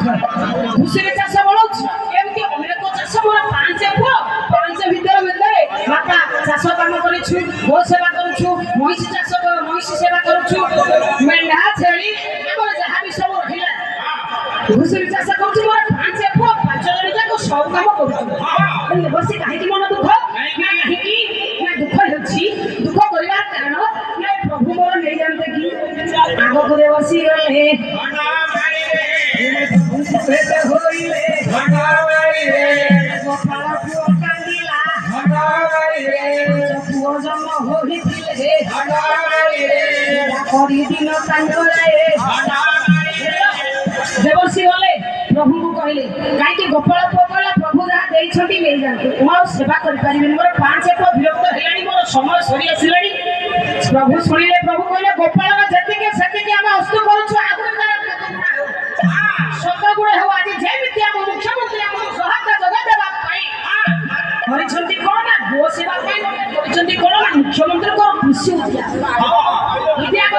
ଖୁସିରେ ଚାଷ ବଳଉଛି ଏମିତି ଅନେକ ଚାଷ ମୋର 5 ପୁଅ 5 ଭିତରେ ବାପା ଚାଷ କାମ କରିଛୁ ଗୋ ସେବା କରୁଛୁ ମଇଁଷି ଚାଷ ମଇଁଷି ସେବା କରୁଛୁ ମେଣ୍ଢା ଛେଳି ଆମର ଯାହା ବି ସବୁ ରହିଲା ଖୁସିରେ ଚାଷ କରୁଛୁ ମୋର 5 ପୁଅ 5 ଜଣ ଯାକ ସବୁ କାମ କରୁଛୁ ବସି କାହିଁକି ମନ ଦୁଃଖ ନା କାହିଁକି ନା ଦୁଃଖ ହେଉଛି ଦୁଃଖ କରିବାର କାରଣ ନା ପ୍ରଭୁ ମୋର ନେଇଯାଆନ୍ତେ କି ଆଗକୁ ବସିଗଲେ ପୁଅ ଜନ୍ମ ହୋଇଥିଲେ କରିଦିନ ଦେବର୍ଷି ଗଲେ ପ୍ରଭୁଙ୍କୁ କହିଲେ କାହିଁକି ଗୋପାଳ ପୁଅ କହିଲା ପ୍ରଭୁ ଯାହା ଦେଇଛନ୍ତି ନେଇଯାଆନ୍ତୁ ମୁଁ ଆଉ ସେବା କରିପାରିବିନି ମୋର 5 ପୁଅ ବିରକ୍ତ ହେଲାଣି ମୋର ସମୟ ସରି ଆସିଲାଣି ପ୍ରଭୁ ଶୁଣିଲେ ପ୍ରଭୁ କହିଲେ ଗୋପାଳ